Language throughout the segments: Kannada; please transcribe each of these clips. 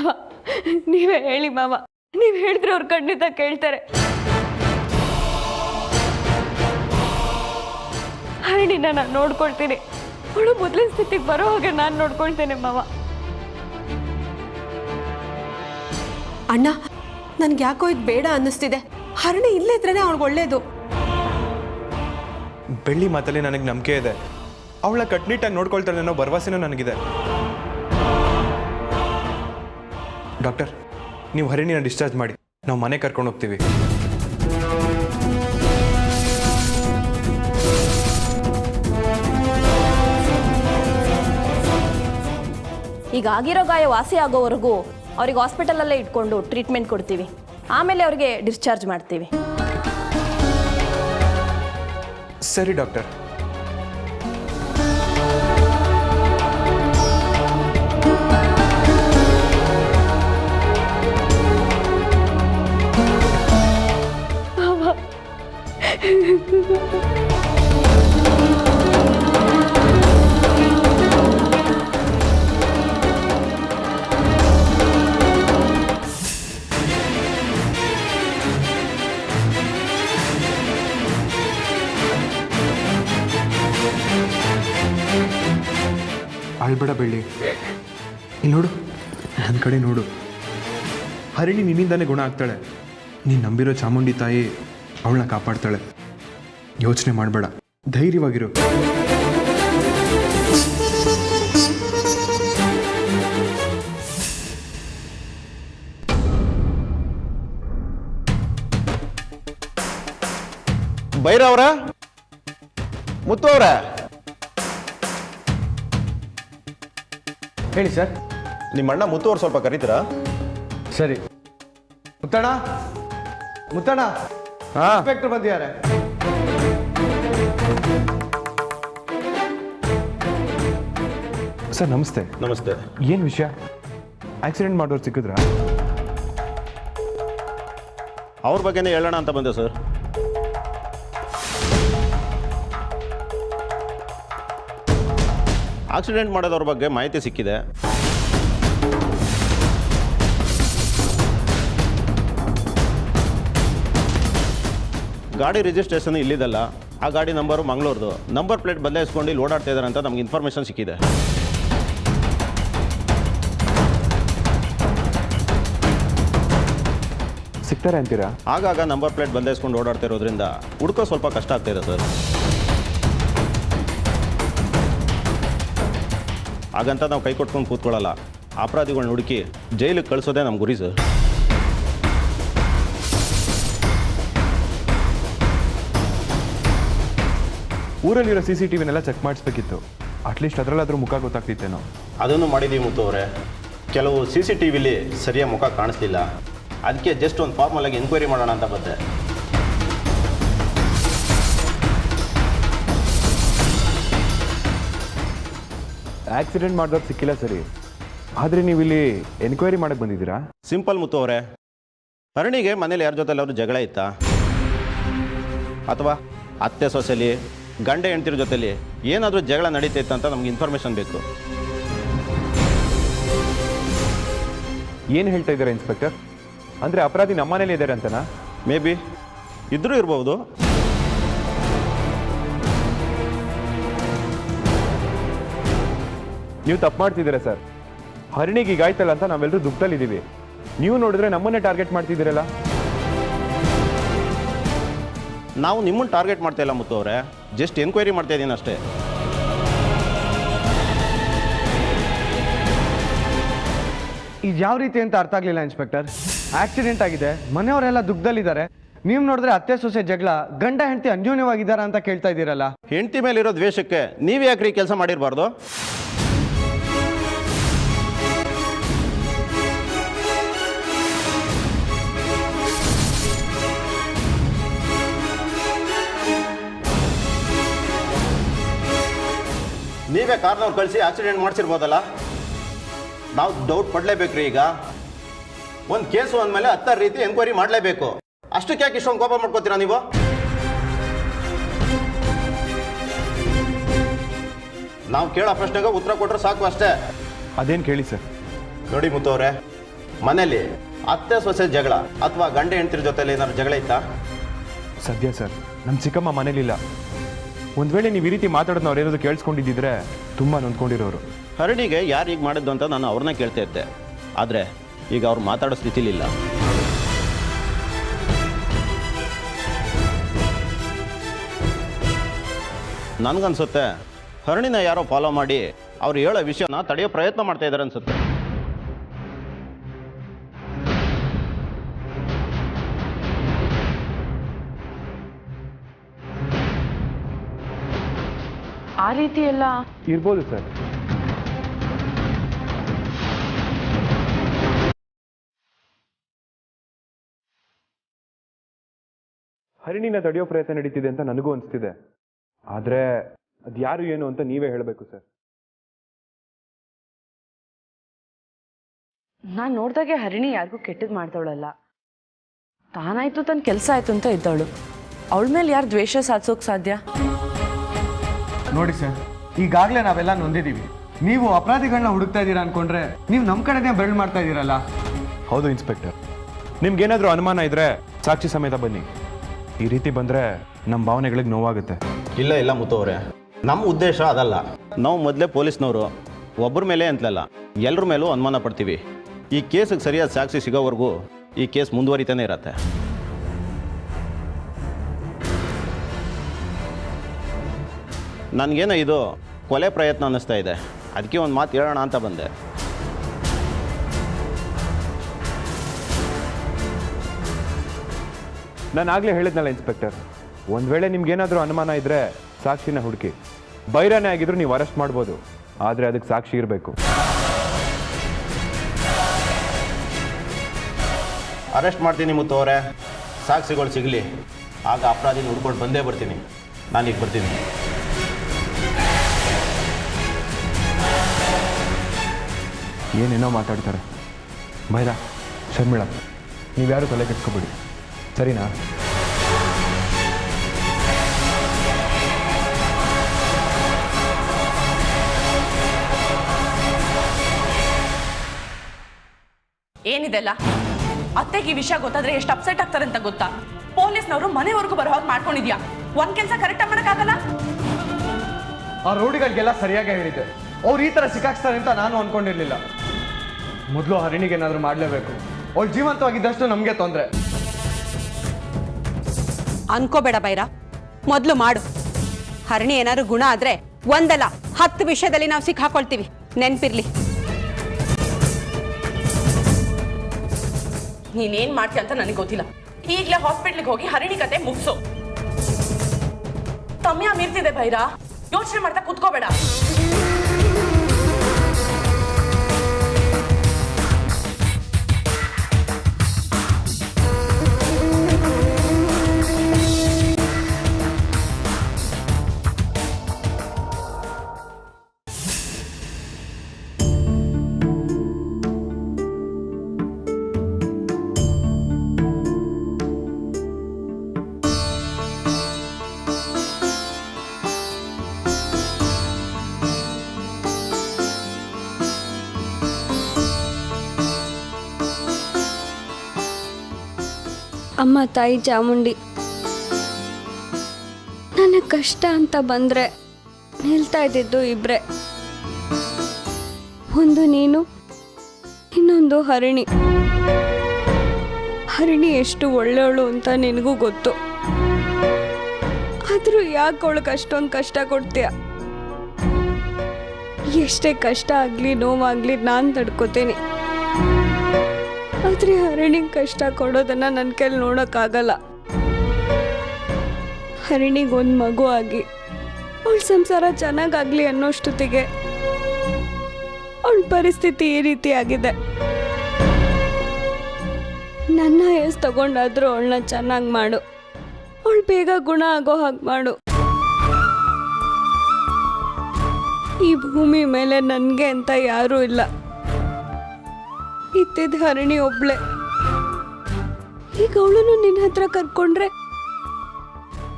ಮಾವ ನೀವೇ ಹೇಳಿ ಮಾವ, ನೀವು ಹೇಳಿದ್ರೆ ಅವ್ರು ಖಂಡಿತ ಕೇಳ್ತಾರೆ. ಹರಣಿನ ನಾನು ನೋಡ್ಕೊಳ್ತೀನಿ, ಅವಳು ಮೊದಲಿನ ಸ್ಥಿತಿಗೆ ಬರೋ ಹಾಗೆ ನಾನು ನೋಡ್ಕೊಳ್ತೇನೆ ಮಾವ. ಅಣ್ಣ, ನನ್ಗೆ ಯಾಕೋ ಇದು ಬೇಡ ಅನ್ನಿಸ್ತಿದೆ. ಹರಣಿ ಇಲ್ಲೇ ಇದ್ರೇನೆ ಅವಳಿಗೆ ಒಳ್ಳೇದು. ಬೆಳ್ಳಿ ಮಾತಲ್ಲಿ ನನಗೆ ನಂಬಿಕೆ ಇದೆ. ಅವಳ ಕಟ್ನಿಟ್ಟಾಗಿ ನೋಡ್ಕೊಳ್ತಾಳೆ ಅನ್ನೋ ಭರವಸೆನೂ ನನಗಿದೆ. ಡಾಕ್ಟರ್, ನೀವು ಹರಿಣಿನ ಡಿಸ್ಚಾರ್ಜ್ ಮಾಡಿ, ನಾವು ಮನೆ ಕರ್ಕೊಂಡು ಹೋಗ್ತೀವಿ. ಈಗ ಆಗಿರೋ ಗಾಯ ವಾಸಿ ಆಗೋವರೆಗೂ ಅವ್ರಿಗೆ ಹಾಸ್ಪಿಟಲಲ್ಲೇ ಇಟ್ಕೊಂಡು ಟ್ರೀಟ್ಮೆಂಟ್ ಕೊಡ್ತೀವಿ. ಆಮೇಲೆ ಅವ್ರಿಗೆ ಡಿಸ್ಚಾರ್ಜ್ ಮಾಡ್ತೀವಿ. ಸರಿ ಡಾಕ್ಟರ್. ಅಳ್ಬೇಡ ಬೆಳ್ಳಿ, ಇಲ್ಲಿ ನೋಡು, ನನ್ನ ಕಡೆ ನೋಡು. ಹರಿಣಿ ನಿನ್ನಿಂದಾನೇ ಗುಣ ಆಗ್ತಾಳೆ. ನೀನು ನಂಬಿರೋ ಚಾಮುಂಡಿ ತಾಯಿ ಅವಳನ್ನ ಕಾಪಾಡ್ತಾಳೆ. ಯೋಚನೆ ಮಾಡಬೇಡ, ಧೈರ್ಯವಾಗಿರು. ಭೈರವ್ರ, ಮುತ್ತು ಅವರ, ಹೇಳಿ ಸರ್. ನಿಮ್ಮ ಅಣ್ಣ ಮುತ್ತು ಅವ್ರು ಸ್ವಲ್ಪ ಕರೀತೀರಾ? ಸರಿ. ಮುತ್ತಣ್ಣ, ಮುತ್ತಣ್ಣ, ಇನ್ಸ್ಪೆಕ್ಟರ್ ಬಂದಿದ್ದಾರೆ. ಸರ್ ನಮಸ್ತೆ. ನಮಸ್ತೆ. ಏನು ವಿಷಯ? ಆಕ್ಸಿಡೆಂಟ್ ಮಾಡೋರು ಸಿಕ್ಕಿದ್ರಾ? ಅವ್ರ ಬಗ್ಗೆನೇ ಹೇಳೋಣ ಅಂತ ಬಂದೆ ಸರ್. ಆಕ್ಸಿಡೆಂಟ್ ಮಾಡೋದವ್ರ ಬಗ್ಗೆ ಮಾಹಿತಿ ಸಿಕ್ಕಿದೆ. ಗಾಡಿ ರಿಜಿಸ್ಟ್ರೇಷನ್ ಇಲ್ಲಿದಲ್ಲ, ಆ ಗಾಡಿ ನಂಬರು ಮಂಗಳೂರ್ದು. ನಂಬರ್ ಪ್ಲೇಟ್ ಬದಲಾಯಿಸ್ಕೊಂಡು ಇಲ್ಲಿ ಓಡಾಡ್ತಾ ಇದ್ದಾರೆ ಅಂತ ನಮ್ಗೆ ಇನ್ಫಾರ್ಮೇಷನ್ ಸಿಕ್ಕಿದೆ. ಸಿಗ್ತಾರೆ ಅಂತೀರಾ? ಆಗಾಗ ನಂಬರ್ ಪ್ಲೇಟ್ ಬದಲಾಯಿಸ್ಕೊಂಡು ಓಡಾಡ್ತಾ ಇರೋದ್ರಿಂದ ಹುಡ್ಕೋ ಸ್ವಲ್ಪ ಕಷ್ಟ ಆಗ್ತಾ ಇದೆ ಸರ್. ಹಾಗಂತ ನಾವು ಕೈ ಕೊಟ್ಕೊಂಡು ಕೂತ್ಕೊಳ್ಳಲ್ಲ. ಅಪರಾಧಿಗಳನ್ನ ಹುಡುಕಿ ಜೈಲಿಗೆ ಕಳಿಸೋದೇ ನಮ್ಮ ಗುರಿ ಸರ್. ಊರಲ್ಲಿರೋ CCTVನೆಲ್ಲ ಚೆಕ್ ಮಾಡಿಸ್ಬೇಕಿತ್ತು. ಅಟ್ಲೀಸ್ಟ್ ಅದರಲ್ಲಾದ್ರೂ ಮುಖ ಗೊತ್ತಾಗ್ತಿತ್ತೇನೋ. ಅದನ್ನು ಮಾಡಿದ್ದೀವಿ ಮುತ್ತು ಅವರೇ. ಕೆಲವು CCTVಲಿ ಸರಿಯಾಗಿ ಮುಖ ಕಾಣಿಸ್ತಿಲ್ಲ. ಅದಕ್ಕೆ ಜಸ್ಟ್ ಒಂದು ಫಾರ್ಮಲ್ ಆಗಿ ಎನ್ಕ್ವೈರಿ ಮಾಡೋಣ ಅಂತ ಬಂದೆ. ಆಕ್ಸಿಡೆಂಟ್ ಮಾಡಿದವ್ರು ಸಿಕ್ಕಿಲ್ಲ ಸರಿ, ಆದರೆ ನೀವು ಇಲ್ಲಿ ಎನ್ಕ್ವೈರಿ ಮಾಡಕ್ಕೆ ಬಂದಿದ್ದೀರಾ? ಸಿಂಪಲ್ ಮುತ್ತು ಅವರೇ, ಹರಣಿಗೆ ಮನೇಲಿ ಯಾರ ಜೊತೆ ಎಲ್ಲರೂ ಜಗಳ ಇತ್ತಾ, ಅಥವಾ ಅತ್ತೆ ಸೊಸೆಲಿ ಗಂಡ ಹೆಂಡ್ತಿರ ಜೊತೆಲಿ ಏನಾದರೂ ಜಗಳ ನಡೀತೈತೆ ಅಂತ ನಮ್ಗೆ ಇನ್ಫಾರ್ಮೇಷನ್ ಬೇಕು. ಏನು ಹೇಳ್ತಾ ಇದ್ದಾರೆ ಇನ್ಸ್ಪೆಕ್ಟರ್? ಅಂದರೆ ಅಪರಾಧಿ ನಮ್ಮನೇಲಿ ಇದ್ದಾರೆ ಅಂತನಾ? ಮೇ ಬಿ ಇದ್ರೂ ಇರ್ಬೋದು. ನೀವು ತಪ್ಪು ಮಾಡ್ತಿದ್ದೀರಾ ಸರ್. ಹರಣಿಗೆ ಈಗ ಆಯ್ತಲ್ಲ ಅಂತ ನಾವೆಲ್ಲರೂ ದುಃಖದಲ್ಲಿದ್ದೀವಿ. ನೀವು ನೋಡಿದ್ರೆ ನಮ್ಮನ್ನೇ ಟಾರ್ಗೆಟ್ ಮಾಡ್ತಿದ್ದೀರಲ್ಲ. ನಾವು ನಿಮ್ಮನ್ನು ಟಾರ್ಗೆಟ್ ಮಾಡ್ತಾ ಇಲ್ಲ ಮುತ್ತು ಅವರೇ, ಜಸ್ಟ್ ಎನ್ಕ್ವೈರಿ ಮಾಡ್ತಾ ಇದ್ದೀನಿ ಅಷ್ಟೇ. ಇದು ಯಾವ ರೀತಿ ಅಂತ ಅರ್ಥ ಆಗಲಿಲ್ಲ ಇನ್ಸ್ಪೆಕ್ಟರ್. ಆಕ್ಸಿಡೆಂಟ್ ಆಗಿದೆ, ಮನೆಯವರೆಲ್ಲ ದುಃಖದಲ್ಲಿದ್ದಾರೆ. ನೀವು ನೋಡಿದ್ರೆ ಅತ್ತೆ ಸೊಸೆ ಜಗಳ, ಗಂಡ ಹೆಂಡತಿ ಅನ್ಯೋನ್ಯವಾಗಿದ್ದಾರ ಅಂತ ಕೇಳ್ತಾ ಇದ್ದೀರಲ್ಲ. ಹೆಂಡತಿ ಮೇಲಿರೋ ದ್ವೇಷಕ್ಕೆ ನೀವು ಯಾಕ್ರಿ ಕೆಲಸ ಮಾಡಿರಬಾರ್ದು? ನೀವೇ ಕಾರ್ನವ್ರು ಕಳಿಸಿ ಆಕ್ಸಿಡೆಂಟ್ ಮಾಡಿಸಿರ್ಬೋದಲ್ಲ. ನಾವು ಡೌಟ್ ಪಡಲೇಬೇಕ್ರಿ. ಈಗ ಒಂದು ಕೇಸು ಅಂದಮೇಲೆ 10 ರೀತಿ ಎನ್ಕ್ವೈರಿ ಮಾಡಲೇಬೇಕು. ಅಷ್ಟಕ್ಕೆ ಯಾಕೆ ಇಷ್ಟೊಂದು ಕೋಪ ಮಾಡ್ಕೋತೀರಾ ನೀವು? ನಾವು ಕೇಳೋ ಪ್ರಶ್ನೆಗೆ ಉತ್ತರ ಕೊಟ್ಟರೆ ಸಾಕು ಅಷ್ಟೇ. ಅದೇನು ಕೇಳಿ ಸರ್. ನೋಡಿ ಮುತ್ತು ಅವರೇ, ಮನೇಲಿ ಅತ್ತೆ ಸೊಸೆ ಜಗಳ ಅಥವಾ ಗಂಡ ಹೆಂಡತಿರ ಜೊತೆಲಿ ಏನಾದ್ರು ಜಗಳ ಇತ್ತಾ? ಸದ್ಯ ಸರ್ ನಮ್ಮ ಚಿಕ್ಕಮ್ಮ ಮನೇಲಿಲ್ಲ. ಒಂದು ವೇಳೆ ನೀವು ಈ ರೀತಿ ಮಾತಾಡೋದು ಅವ್ರು ಏನಾದ್ರು ಕೇಳಿಸ್ಕೊಂಡಿದ್ದಿದ್ರೆ ತುಂಬ ನೊಂದ್ಕೊಂಡಿರೋರು. ಹರಣಿಗೆ ಯಾರು ಈಗ ಮಾಡಿದ್ದು ಅಂತ ನಾನು ಅವ್ರನ್ನ ಕೇಳ್ತಾ ಇದ್ದೆ. ಆದರೆ ಈಗ ಅವ್ರು ಮಾತಾಡೋ ಸ್ಥಿತಿಲಿಲ್ಲ. ನನಗನ್ಸುತ್ತೆ ಹರಣಿನ ಯಾರೋ ಫಾಲೋ ಮಾಡಿ ಅವ್ರು ಹೇಳೋ ವಿಷಯನ ತಡೆಯೋ ಪ್ರಯತ್ನ ಮಾಡ್ತಾ ಇದ್ದಾರೆ ಅನ್ಸುತ್ತೆ. ಆ ರೀತಿ ಎಲ್ಲ ಇರ್ಬೋದು ಸರ್. ಹರಿಣಿನ ತಡೆಯೋ ಪ್ರಯತ್ನ ನಡೀತಿದೆ ಅಂತ ನನಗೂ ಅನಿಸ್ತಿದೆ. ಆದರೆ ಅದು ಯಾರು ಏನು ಅಂತ ನೀವೇ ಹೇಳಬೇಕು ಸರ್. ನಾನು ನೋಡ್ದಾಗೆ ಹರಿಣಿ ಯಾರಿಗೂ ಕೆಟ್ಟದ್ದು ಮಾಡ್ದವಳಲ್ಲ. ತಾನಾಯ್ತು ತನ್ನ ಕೆಲಸ ಆಯ್ತು ಅಂತ ಇದ್ದವಳು. ಅವಳ ಮೇಲೆ ಯಾರು ದ್ವೇಷ ಸಾಧಿಸೋಕೆ ಸಾಧ್ಯ? ನೋಡಿ ಸರ್, ಈಗಾಗಲೇ ನಾವೆಲ್ಲ ನೊಂದಿದ್ದೀವಿ. ನೀವು ಅಪರಾಧಿಗಳನ್ನ ಹುಡುಕ್ತಾ ಇದ್ದೀರಾ ಅನ್ಕೊಂಡ್ರೆ ನೀವು ನಮ್ಮ ಕಡೆನೇ ಬೆರಳು ಮಾಡ್ತಾ ಇದ್ದೀರಲ್ಲ. ಹೌದು ಇನ್ಸ್ಪೆಕ್ಟರ್, ನಿಮ್ಗೇನಾದರೂ ಅನುಮಾನ ಇದ್ರೆ ಸಾಕ್ಷಿ ಸಮೇತ ಬನ್ನಿ. ಈ ರೀತಿ ಬಂದರೆ ನಮ್ಮ ಭಾವನೆಗಳಿಗೆ ನೋವಾಗುತ್ತೆ. ಇಲ್ಲ ಮುತ್ತು ಅವರೇ, ನಮ್ಮ ಉದ್ದೇಶ ಅದಲ್ಲ. ನಾವು ಮೊದಲೇ ಪೊಲೀಸ್ನವರು ಒಬ್ಬರ ಮೇಲೆ ಅಂತಲಲ್ಲ, ಎಲ್ಲರ ಮೇಲೂ ಅನುಮಾನ ಪಡ್ತೀವಿ. ಈ ಕೇಸಿಗೆ ಸರಿಯಾದ ಸಾಕ್ಷಿ ಸಿಗೋವರೆಗೂ ಈ ಕೇಸ್ ಮುಂದುವರಿತಾನೆ ಇರತ್ತೆ. ನನಗೇನೋ ಇದು ಕೊಲೆ ಪ್ರಯತ್ನ ಅನ್ನಿಸ್ತಾ ಇದೆ. ಅದಕ್ಕೆ ಒಂದು ಮಾತು ಹೇಳೋಣ ಅಂತ ಬಂದೆ. ನಾನು ಆಗಲೇ ಹೇಳಿದ್ನಲ್ಲ ಇನ್ಸ್ಪೆಕ್ಟರ್, ಒಂದು ವೇಳೆ ನಿಮ್ಗೇನಾದರೂ ಅನುಮಾನ ಇದ್ದರೆ ಸಾಕ್ಷಿನ ಹುಡುಕಿ. ಬೈರಾನೇ ಆಗಿದ್ರು ನೀವು ಅರೆಸ್ಟ್ ಮಾಡ್ಬೋದು, ಆದರೆ ಅದಕ್ಕೆ ಸಾಕ್ಷಿ ಇರಬೇಕು. ಅರೆಸ್ಟ್ ಮಾಡ್ತೀನಿ ಮುತ್ತು ಅವರೇ, ಸಾಕ್ಷಿಗಳು ಸಿಗಲಿ, ಆಗ ಅಪರಾಧಿನ ಹುಡ್ಕೊಂಡು ಬಂದೇ ಬರ್ತೀನಿ. ನಾನೀಗ ಬರ್ತೀನಿ. ಏನೇನೋ ಮಾತಾಡ್ತಾರೆ. ಬೈರ, ಶರ್ಮಿಳಾ, ನೀವ್ಯಾರು ತಲೆ ಕೆಡ್ಸ್ಕೊಬೇಡಿ, ಸರಿನಾ? ಏನಿದೆಲ್ಲ? ಅತ್ತೆಗೆ ಈ ವಿಷಯ ಗೊತ್ತಾದ್ರೆ ಎಷ್ಟು ಅಪ್ಸೆಟ್ ಆಗ್ತಾರೆ ಅಂತ ಗೊತ್ತಾ? ಪೊಲೀಸ್ನವರು ಮನೆವರೆಗೂ ಬರೋ ಹಾಗೆ ಮಾಡ್ಕೊಂಡಿದ್ಯಾ. ಒಂದ್ ಕೆಲಸ ಕರೆಕ್ಟಾಗಿ ಮಾಡೋಕ್ಕಾಗಲ್ಲ? ಆ ರೋಡಿಗಳಿಗೆಲ್ಲ ಸರಿಯಾಗಿ ಹೇಳಿದ್ದೆ. ಅವ್ರು ಈ ಥರ ಸಿಕ್ಕಾಕ್ಸ್ತಾರೆ ಅಂತ ನಾನು ಅನ್ಕೊಂಡಿರ್ಲಿಲ್ಲ. ಮೊದಲು ಹರಿಣಿಗೆ ಏನಾದರೂ ಮಾಡಲೇಬೇಕು. ಅವಳು ಜೀವಂತವಾಗಿದ್ದಷ್ಟು ನಮಗೆ ತೊಂದರೆ. ಅನ್ಕೋಬೇಡ ಬೈರ, ಮೊದಲು ಮಾಡು. ಹರಿಣಿ ಏನಾದ್ರು ಗುಣ ಆದ್ರೆ ಒಂದಲ್ಲ 10 ವಿಷಯದಲ್ಲಿ ನಾವು ಸಿಕ್ಕಾಕೊಳ್ತೀವಿ, ನೆನ್ಪಿರ್ಲಿ. ನೀನೇನ್ ಮಾಡ್ತೀಯ ಅಂತ ನನಗೆ ಗೊತ್ತಿಲ್ಲ. ಈಗಲೇ ಹಾಸ್ಪಿಟ್ಲಿಗೆ ಹೋಗಿ ಹರಿಣಿ ಕತೆ ಮುಗಿಸು. ಸಮಯ ಮೀರ್ತಿದೆ ಭೈರ, ಯೋಚನೆ ಮಾಡ್ತಾ ಕೂತ್ಕೋಬೇಡ. ಅಮ್ಮ ತಾಯಿ ಚಾಮುಂಡಿ, ನನಗೆ ಕಷ್ಟ ಅಂತ ಬಂದರೆ ನಿಲ್ತಾ ಇದ್ದಿದ್ದು ಇಬ್ಬರೇ. ಒಂದು ನೀನು, ಇನ್ನೊಂದು ಹರಿಣಿ. ಹರಿಣಿ ಎಷ್ಟು ಒಳ್ಳೆಯವಳು ಅಂತ ನಿನಗೂ ಗೊತ್ತು. ಆದರೂ ಯಾಕೆ ಅವಳಿಗೆ ಅಷ್ಟೊಂದು ಕಷ್ಟ ಕೊಡ್ತೀಯ? ಎಷ್ಟೇ ಕಷ್ಟ ಆಗಲಿ ನೋವಾಗಲಿ ನಾನು ತಡ್ಕೋತೀನಿ. ಆದರೆ ಹರಿಣಿಗೆ ಕಷ್ಟ ಕೊಡೋದನ್ನು ನನ್ನ ಕೈಲಿ ನೋಡೋಕ್ಕಾಗಲ್ಲ. ಹರಿಣಿಗೊಂದು ಮಗು ಆಗಿ ಅವಳ ಸಂಸಾರ ಚೆನ್ನಾಗಾಗಲಿ ಅನ್ನೋಷ್ಟೊತ್ತಿಗೆ ಅವಳ ಪರಿಸ್ಥಿತಿ ಈ ರೀತಿ ಆಗಿದೆ. ನನ್ನ ವಯಸ್ಸು ತಗೊಂಡಾದ್ರೂ ಅವಳನ್ನ ಚೆನ್ನಾಗಿ ಮಾಡು. ಅವಳು ಬೇಗ ಗುಣ ಆಗೋ ಹಾಗೆ ಮಾಡು. ಈ ಭೂಮಿ ಮೇಲೆ ನನಗೆ ಅಂತ ಯಾರೂ ಇಲ್ಲ. ಇತ್ತಿದ್ದ ಹರಿಣಿ ಒಬ್ಳೆ. ಈಗ ಅವಳನ್ನು ನಿನ್ನ ಹತ್ರ ಕರ್ಕೊಂಡ್ರೆ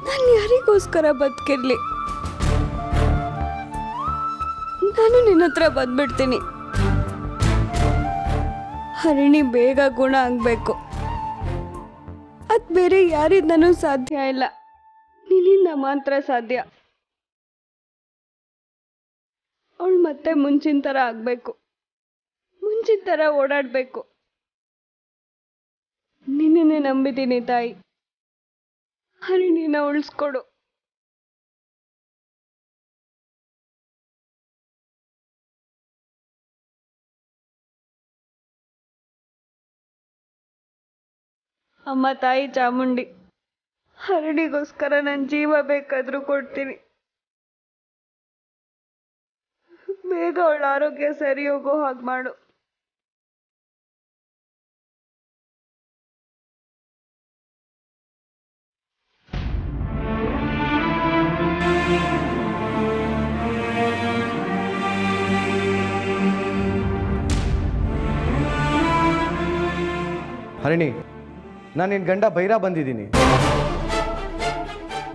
ನಾನು ಯಾರಿಗೋಸ್ಕರ ಬದುಕಿರ್ಲಿ? ನಾನು ನಿನ್ನ ಹತ್ರ ಬಂದ್ಬಿಡ್ತೀನಿ. ಹರಿಣಿ ಬೇಗ ಗುಣ ಆಗಬೇಕು. ಅದು ಬೇರೆ ಯಾರಿಂದನೂ ಸಾಧ್ಯ ಇಲ್ಲ, ನಿನ್ನಿಂದ ಮಾತ್ರ ಸಾಧ್ಯ. ಅವಳು ಮತ್ತೆ ಮುಂಚಿನ ಥರ ಆಗಬೇಕು, ಮುಂಚಿನ ಥರ ಓಡಾಡಬೇಕು. ನಿನ್ನೇ ನಂಬಿದ್ದೀನಿ ತಾಯಿ, ಹರಿಣಿನ ಉಳಿಸ್ಕೊಡು. ಅಮ್ಮ ತಾಯಿ ಚಾಮುಂಡಿ, ಹರಣಿಗೋಸ್ಕರ ನನ್ನ ಜೀವ ಬೇಕಾದರೂ ಕೊಡ್ತೀನಿ. ಬೇಗ ಅವಳ ಆರೋಗ್ಯ ಸರಿ ಹೋಗೋ ಹಾಗೆ ಮಾಡು. ಹರಿಣಿ, ನಾನು ನಿನ್ನ ಗಂಡ ಬೈರ ಬಂದಿದ್ದೀನಿ.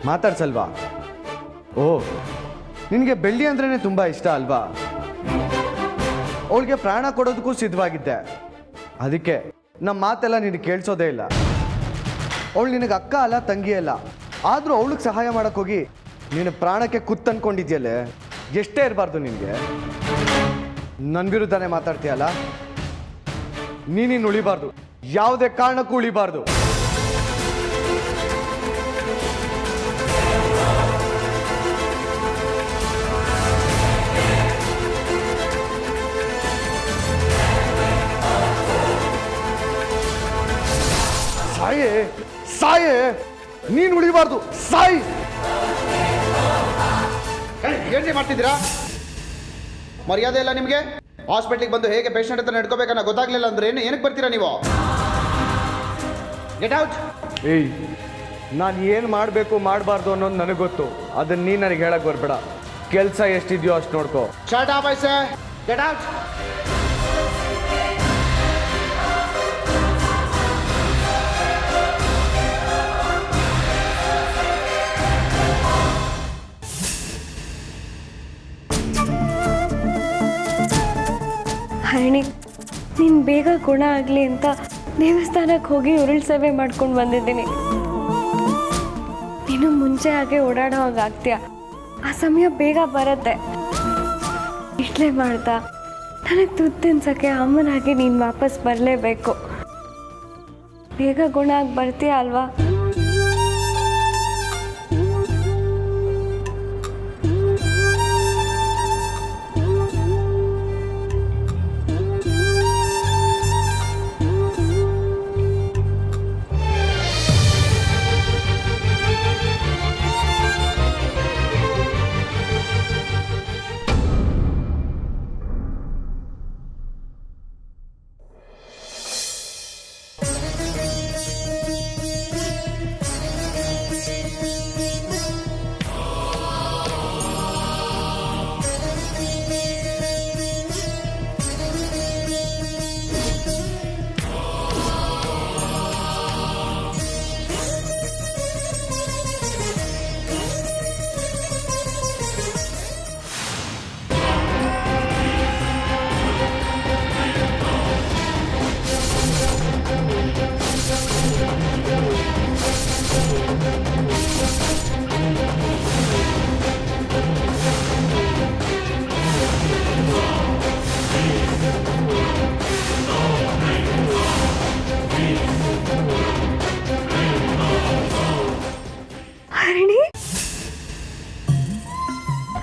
ಮಾತಾಡ್ಸಲ್ವಾ? ಓ, ನಿನಗೆ ಬೆಳ್ಳಿ ಅಂದ್ರೇ ತುಂಬ ಇಷ್ಟ ಅಲ್ವಾ? ಅವಳಿಗೆ ಪ್ರಾಣ ಕೊಡೋದಕ್ಕೂ ಸಿದ್ಧವಾಗಿದ್ದೆ. ಅದಕ್ಕೆ ನಮ್ಮ ಮಾತೆಲ್ಲ ನಿನಗೆ ಕೇಳಿಸೋದೇ ಇಲ್ಲ. ಅವಳು ನಿನಗೆ ಅಕ್ಕ ಅಲ್ಲ, ತಂಗಿ ಅಲ್ಲ. ಆದರೂ ಅವಳಿಗೆ ಸಹಾಯ ಮಾಡೋಕ್ಕೋಗಿ ನಿನ್ನ ಪ್ರಾಣಕ್ಕೆ ಕುತ್ತನ್ಕೊಂಡಿದ್ಯಲ್ಲೇ, ಎಷ್ಟೇ ಇರಬಾರ್ದು ನಿನಗೆ. ನನ್ನ ವಿರುದ್ಧನೇ ಮಾತಾಡ್ತೀಯಲ್ಲ, ನೀನಿನ್ನು ಉಳಿಬಾರ್ದು, ಯಾವುದೇ ಕಾರಣಕ್ಕೂ ಉಳಿಬಾರ್ದು. ಸಾಯೇ ಸಾಯೇ, ನೀನು ಉಳಿಬಾರ್ದು, ಸಾಯಿ. ಏನ್ರಿ ಮಾಡ್ತಿದ್ದೀರಾ? ಮರ್ಯಾದೆ ಇಲ್ಲ ನಿಮಗೆ? ಹಾಸ್ಪಿಟ್ಲಿಗೆ ಬಂದು ಹೇಗೆ ಪೇಷಂಟ್ ಹತ್ರ ನಡ್ಕೋಬೇಕನ್ನ ಗೊತ್ತಾಗ್ಲಿಲ್ಲ ಅಂದ್ರೆ ಏನಕ್ಕೆ ಬರ್ತೀರಾ ನೀವು? Get out. ಏಯ್, ನಾನು ಏನು ಮಾಡಬೇಕು ಮಾಡಬಾರ್ದು ಅನ್ನೋದು ನನಗೆ ಗೊತ್ತು. ಅದನ್ನ ನೀನು ನನಗೆ ಹೇಳಕ್ಕೆ ಬರಬೇಡ. ಕೆಲಸ ಎಷ್ಟಿದೆಯೋ ಅಷ್ಟು ನೋಡ್ಕೋ. Shut up I say. Get out. Harini, ನೀನು ಬೇಗ ಗುಣ ಆಗಲಿ ಅಂತ ದೇವಸ್ಥಾನಕ್ಕೆ ಹೋಗಿ ಉರುಳು ಸೇವೆ ಮಾಡ್ಕೊಂಡು ಬಂದಿದ್ದೀನಿ. ನೀನು ಮುಂಚೆ ಹಾಗೆ ಓಡಾಡೋ ಹಾಗೆ ಆಗ್ತೀಯ. ಆ ಸಮಯ ಬೇಗ ಬರುತ್ತೆ. ಇಟ್ಲೇ ಮಾಡ್ತಾ ನನಗೆ ತುತ್ತು ತಿನ್ಸೋಕ್ಕೆ ಅಮ್ಮನಾಗಿ ನೀನು ವಾಪಸ್ ಬರಲೇಬೇಕು. ಬೇಗ ಗುಣ ಆಗಿ ಬರ್ತೀಯ ಅಲ್ವಾ?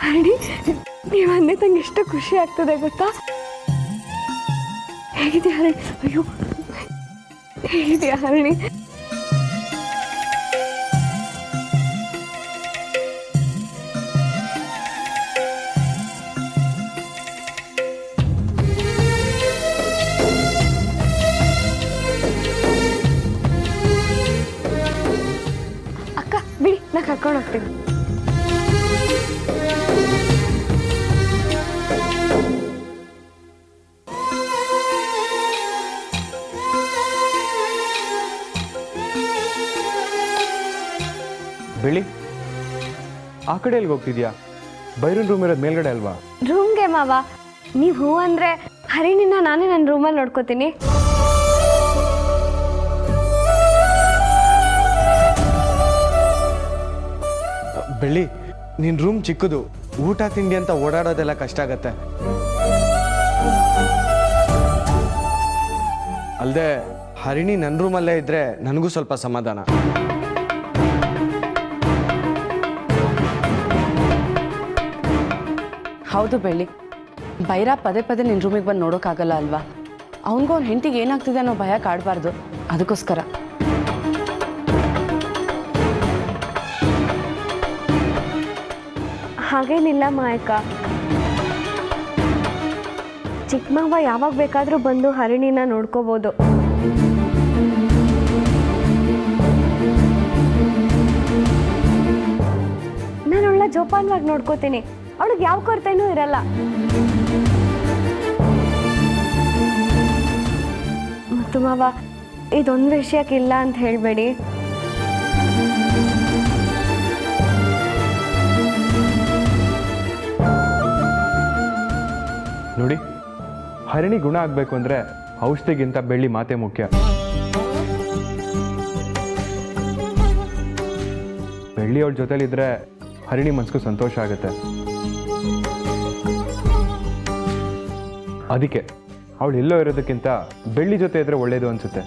ಹರಿಣಿ, ನೀವು ಅಂದೆ ತಂಗೆ ಎಷ್ಟು ಖುಷಿ ಆಗ್ತದೆ ಗೊತ್ತಾ? ಹೇಗಿದೆಯಾ ಹರಿಣಿ? ಅಯ್ಯೋ, ಹೇಗಿದೆಯಾ ಹರಿಣಿ? ಅಕ್ಕ ಬಿಡಿ, ನಾ ಕರ್ಕೊಂಡು ಹೋಗ್ತೀನಿ. ಬೆಳಿ, ಆ ಕಡೆ ಎಲ್ಲಿಗೆ ಹೋಗ್ತಿದ್ಯಾ? ಬೈರನ್ ರೂಮ್ ಇರೋದು ಮೇಲ್ಗಡೆ ಅಲ್ವಾ? ರೂಮ್ಗೆ ಮಾವ. ನೀವು ಹೂ ಅಂದರೆ ಹರಿಣಿನ ನಾನೇ ನನ್ನ ರೂಮಲ್ಲಿ ನೋಡ್ಕೋತೀನಿ. ಬೆಳ್ಳಿ ನಿನ್ನ ರೂಮ್ ಚಿಕ್ಕದು, ಊಟ ತಿಂಡಿ ಅಂತ ಓಡಾಡೋದೆಲ್ಲ ಕಷ್ಟ ಆಗತ್ತೆ. ಅಲ್ಲದೆ ಹರಿಣಿ ನನ್ನ ರೂಮಲ್ಲೇ ಇದ್ದರೆ ನನಗೂ ಸ್ವಲ್ಪ ಸಮಾಧಾನ. ಹೌದು ಬೆಳ್ಳಿ, ಬೈರ ಪದೇ ಪದೇ ನಿನ್ನ ರೂಮಿಗೆ ಬಂದು ನೋಡೋಕ್ಕಾಗಲ್ಲ ಅಲ್ವಾ? ಅವನಿಗೂ ಅವ್ನ ಹೆಂಡತಿಗೆ ಏನಾಗ್ತಿದೆ ಅನ್ನೋ ಭಯ ಕಾಡಬಾರ್ದು, ಅದಕ್ಕೋಸ್ಕರ. ಹಾಗೇನಿಲ್ಲ ಮಾಯಕ್ಕ, ಚಿಕ್ಕಮ್ಮವ್ವ ಯಾವಾಗ ಬೇಕಾದರೂ ಬಂದು ಹರಿಣಿನ ನೋಡ್ಕೋಬೋದು. ನಾನು ಅವಳ ಜೋಪಾನವಾಗಿ ನೋಡ್ಕೋತೀನಿ, ಅವಳಿಗೆ ಯಾವ ಕೊರತೆನೂ ಇರಲ್ಲ. ಮತ್ತು ಮಾವ, ಇದೊಂದು ವಿಷಯಕ್ಕಿಲ್ಲ ಅಂತ ಹೇಳಬೇಡಿ. ನೋಡಿ, ಹರಿಣಿ ಗುಣ ಆಗಬೇಕು ಅಂದರೆ ಔಷಧಿಗಿಂತ ಬೆಳ್ಳಿ ಮಾತೆ ಮುಖ್ಯ. ಬೆಳ್ಳಿ ಅವಳ ಜೊತೆಲಿದ್ರೆ ಹರಿಣಿ ಮನಸ್ಸಿಗೂ ಸಂತೋಷ ಆಗುತ್ತೆ. ಅದಕ್ಕೆ ಅವಳು ಎಲ್ಲೋ ಇರೋದಕ್ಕಿಂತ ಬೆಳ್ಳಿ ಜೊತೆ ಇದ್ರೆ ಒಳ್ಳೇದು ಅನ್ಸುತ್ತೆ.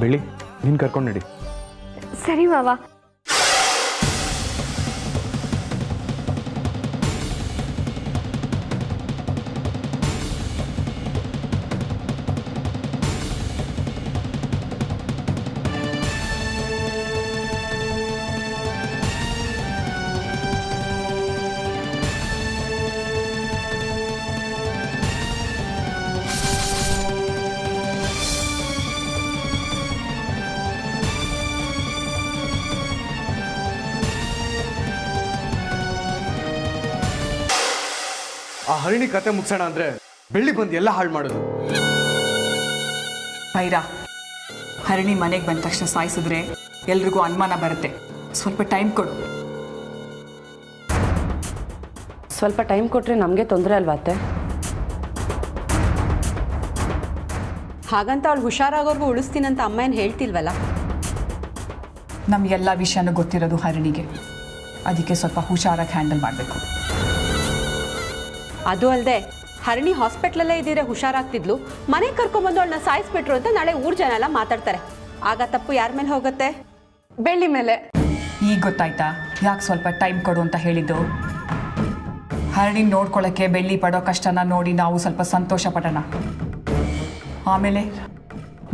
ಬೆಳ್ಳಿ, ನೀನು ಕರ್ಕೊಂಡು ನಡಿ. ಸರಿ ಮಾವ. ಆ ಹರಿಣಿ ಕತೆ ಮುಗಿಸೋಣ ಅಂದರೆ ಬೆಳ್ಳಿ ಬಂದು ಎಲ್ಲ ಹಾಳು ಮಾಡೋದು. ಭೈರ, ಹರಿಣಿ ಮನೆಗೆ ಬಂದ ತಕ್ಷಣ ಸಾಯಿಸಿದ್ರೆ ಎಲ್ರಿಗೂ ಅನುಮಾನ ಬರುತ್ತೆ. ಸ್ವಲ್ಪ ಟೈಮ್ ಕೊಡು. ಸ್ವಲ್ಪ ಟೈಮ್ ಕೊಟ್ಟರೆ ನಮಗೆ ತೊಂದರೆ ಅಲ್ವಾ ಅತ್ತೆ? ಹಾಗಂತ ಅವಳು ಹುಷಾರಾಗೋರ್ಗು ಉಳಿಸ್ತೀನಂತ ಅಮ್ಮ ಏನು ಹೇಳ್ತಿಲ್ವಲ್ಲ? ನಮಗೆಲ್ಲ ವಿಷಯನೂ ಗೊತ್ತಿರೋದು ಹರಿಣಿಗೆ, ಅದಕ್ಕೆ ಸ್ವಲ್ಪ ಹುಷಾರಾಗಿ ಹ್ಯಾಂಡಲ್ ಮಾಡಬೇಕು. ಅದು ಅಲ್ಲದೆ ಹರಿಣಿ ಹಾಸ್ಪಿಟ್ಲಲ್ಲೇ ಇದ್ದಿದ್ರೆ ಹುಷಾರಾಗ್ತಿದ್ಲು, ಮನೆಗೆ ಕರ್ಕೊಂಡ್ಬಂದು ಅವಳನ್ನ ಸಾಯಿಸ್ಬಿಟ್ರು ಅಂತ ನಾಳೆ ಊರ್ ಜನ ಎಲ್ಲ ಮಾತಾಡ್ತಾರೆ. ಆಗ ತಪ್ಪು ಯಾರ ಮೇಲೆ ಹೋಗುತ್ತೆ? ಬೆಳ್ಳಿ ಮೇಲೆ. ಈಗ ಗೊತ್ತಾಯ್ತಾ ಯಾಕೆ ಸ್ವಲ್ಪ ಟೈಮ್ ಕೊಡು ಅಂತ ಹೇಳಿದ್ದು? ಹರಿಣಿ ನೋಡ್ಕೊಳ್ಳೋಕ್ಕೆ ಬೆಳ್ಳಿ ಪಡೋ ಕಷ್ಟನ ನೋಡಿ ನಾವು ಸ್ವಲ್ಪ ಸಂತೋಷ ಪಡೋಣ. ಆಮೇಲೆ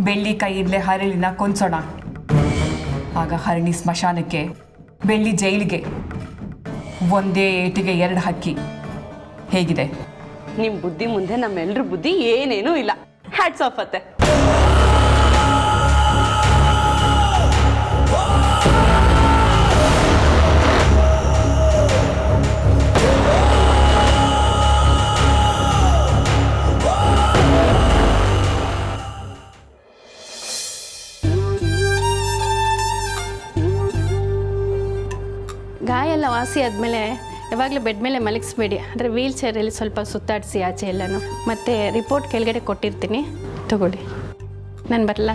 ಬೆಳ್ಳಿ ಕೈಯಿಂದಲೇ ಹರಿಣಿನ ಕೊಂದ್ಸೋಣ. ಆಗ ಹರಿಣಿ ಸ್ಮಶಾನಕ್ಕೆ, ಬೆಳ್ಳಿ ಜೈಲಿಗೆ. ಒಂದೇ ಏಟಿಗೆ 2 ಹಕ್ಕಿ. ಹೇಗಿದೆ? ನಿಮ್ಮ ಬುದ್ಧಿ ಮುಂದೆ ನಮ್ಮೆಲ್ಲರ ಬುದ್ಧಿ ಏನೇನೂ ಇಲ್ಲ. ಹ್ಯಾಟ್ಸ್ ಆಫ್ ಅತ್ತೆ. ಗಾಯ ಎಲ್ಲ ವಾಸಿ ಆದಮೇಲೆ ಯಾವಾಗಲೂ ಬೆಡ್ ಮೇಲೆ ಮಲಗಿಸ್ಬೇಡಿ. ಅಂದರೆ ವೀಲ್ ಚೇರಲ್ಲಿ ಸ್ವಲ್ಪ ಸುತ್ತಾಡಿಸಿ ಆಚೆ ಎಲ್ಲನೂ. ಮತ್ತು ರಿಪೋರ್ಟ್ ಕೆಳಗಡೆ ಕೊಟ್ಟಿರ್ತೀನಿ, ತಗೊಳ್ಳಿ. ನಾನು ಬರಲ್ಲ.